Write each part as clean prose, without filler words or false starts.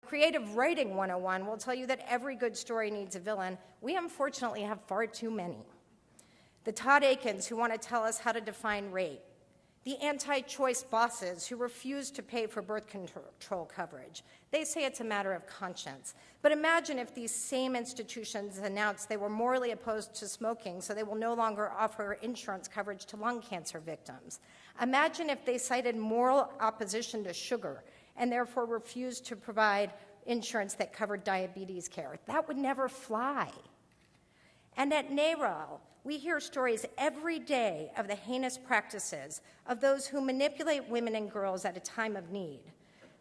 Creative Writing 101 will tell you that every good story needs a villain. We unfortunately have far too many. The Todd Akins who want to tell us how to define rape. The anti-choice bosses who refuse to pay for birth control coverage. They say it's a matter of conscience. But imagine if these same institutions announced they were morally opposed to smoking, so they will no longer offer insurance coverage to lung cancer victims. Imagine if they cited moral opposition to sugar and therefore refused to provide insurance that covered diabetes care. That would never fly. And at NARAL, we hear stories every day of the heinous practices of those who manipulate women and girls at a time of need.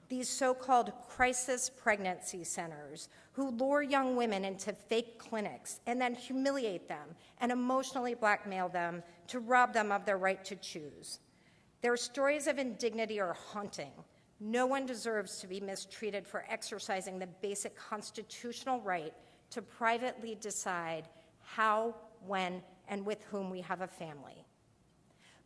These so-called crisis pregnancy centers who lure young women into fake clinics and then humiliate them and emotionally blackmail them to rob them of their right to choose. Their stories of indignity are haunting. No one deserves to be mistreated for exercising the basic constitutional right to privately decide how, when, and with whom we have a family.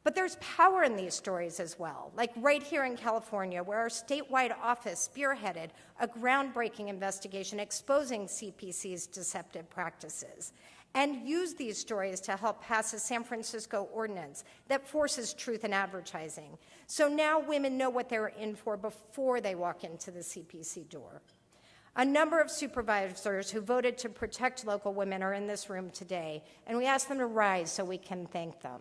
But there's power in these stories as well, like right here in California, where our statewide office spearheaded a groundbreaking investigation exposing CPC's deceptive practices, and used these stories to help pass a San Francisco ordinance that forces truth in advertising. So now women know what they're in for before they walk into the CPC door. A number of supervisors who voted to protect local women are in this room today, and we ask them to rise so we can thank them.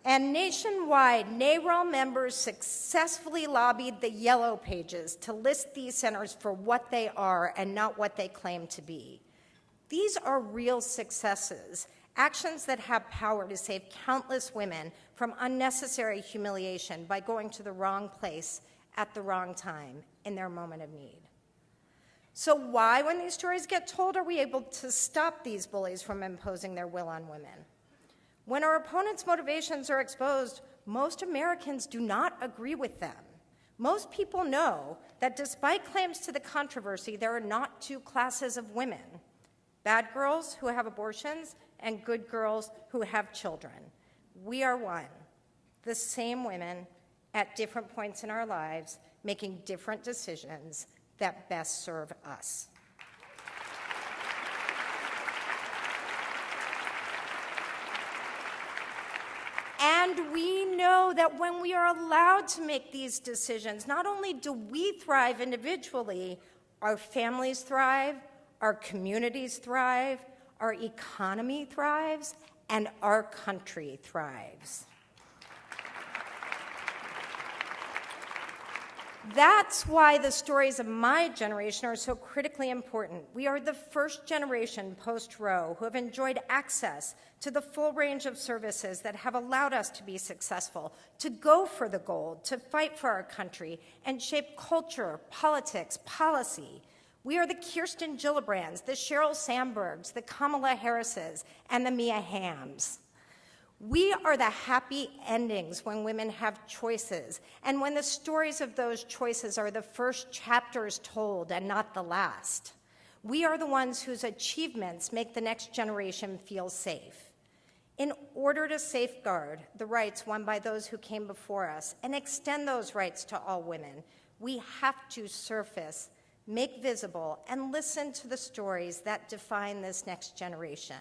And nationwide, NARAL members successfully lobbied the yellow pages to list these centers for what they are and not what they claim to be. These are real successes, actions that have power to save countless women from unnecessary humiliation by going to the wrong place at the wrong time in their moment of need. So why, when these stories get told, are we able to stop these bullies from imposing their will on women? When our opponents' motivations are exposed, most Americans do not agree with them. Most people know that despite claims to the controversy, there are not two classes of women: bad girls who have abortions and good girls who have children. We are one, the same women at different points in our lives, making different decisions that best serve us. And we know that when we are allowed to make these decisions, not only do we thrive individually, our families thrive, our communities thrive, our economy thrives, and our country thrives. That's why the stories of my generation are so critically important. We are the first generation post-Roe who have enjoyed access to the full range of services that have allowed us to be successful, to go for the gold, to fight for our country, and shape culture, politics, policy. We are the Kirsten Gillibrands, the Sheryl Sandbergs, the Kamala Harrises, and the Mia Hamms. We are the happy endings when women have choices, and when the stories of those choices are the first chapters told and not the last. We are the ones whose achievements make the next generation feel safe. In order to safeguard the rights won by those who came before us and extend those rights to all women, we have to surface, make visible, and listen to the stories that define this next generation.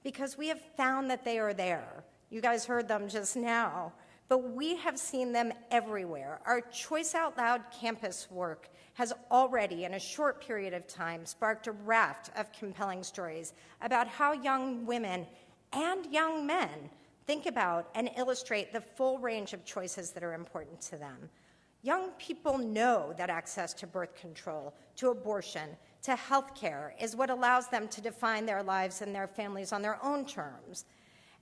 Because we have found that they are there. You guys heard them just now, but we have seen them everywhere. Our Choice Out Loud campus work has already, in a short period of time, sparked a raft of compelling stories about how young women and young men think about and illustrate the full range of choices that are important to them. Young people know that access to birth control, to abortion, to health care is what allows them to define their lives and their families on their own terms.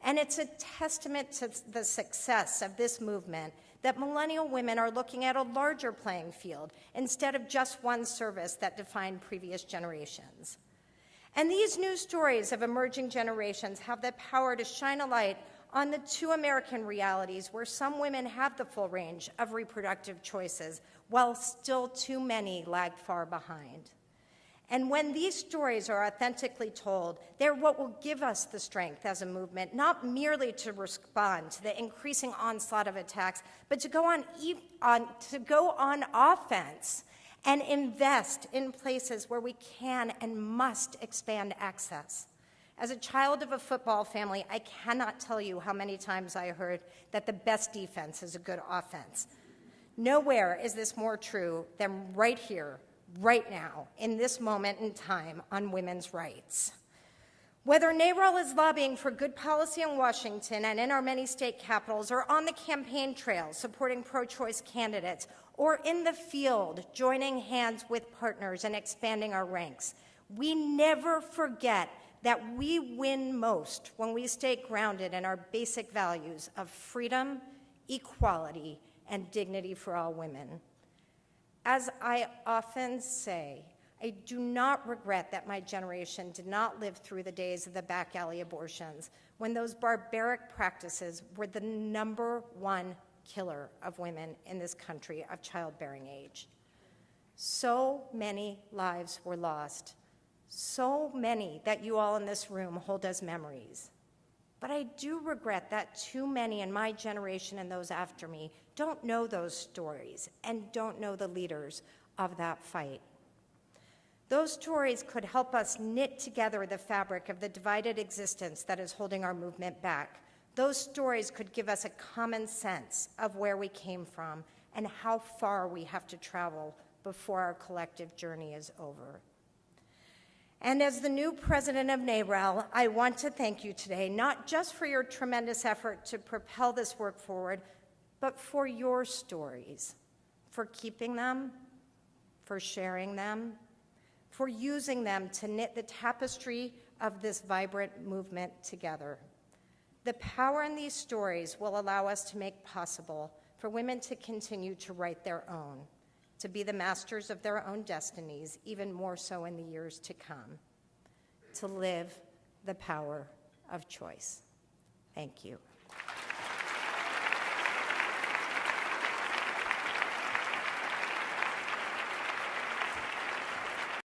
And it's a testament to the success of this movement that millennial women are looking at a larger playing field instead of just one service that defined previous generations. And these new stories of emerging generations have the power to shine a light on the two American realities where some women have the full range of reproductive choices, while still too many lag far behind. And when these stories are authentically told, they're what will give us the strength as a movement, not merely to respond to the increasing onslaught of attacks, but to go on offense and invest in places where we can and must expand access. As a child of a football family, I cannot tell you how many times I heard that the best defense is a good offense. Nowhere is this more true than right here, right now, in this moment in time on women's rights. Whether NARAL is lobbying for good policy in Washington and in our many state capitals, or on the campaign trail supporting pro-choice candidates, or in the field joining hands with partners and expanding our ranks, we never forget that we win most when we stay grounded in our basic values of freedom, equality, and dignity for all women. As I often say, I do not regret that my generation did not live through the days of the back alley abortions, when those barbaric practices were the #1 killer of women in this country of childbearing age. So many lives were lost, so many that you all in this room hold as memories. But I do regret that too many in my generation and those after me don't know those stories and don't know the leaders of that fight. Those stories could help us knit together the fabric of the divided existence that is holding our movement back. Those stories could give us a common sense of where we came from and how far we have to travel before our collective journey is over. And as the new president of NARAL, I want to thank you today, not just for your tremendous effort to propel this work forward, but for your stories, for keeping them, for sharing them, for using them to knit the tapestry of this vibrant movement together. The power in these stories will allow us to make possible for women to continue to write their own, to be the masters of their own destinies, even more so in the years to come, to live the power of choice. Thank you.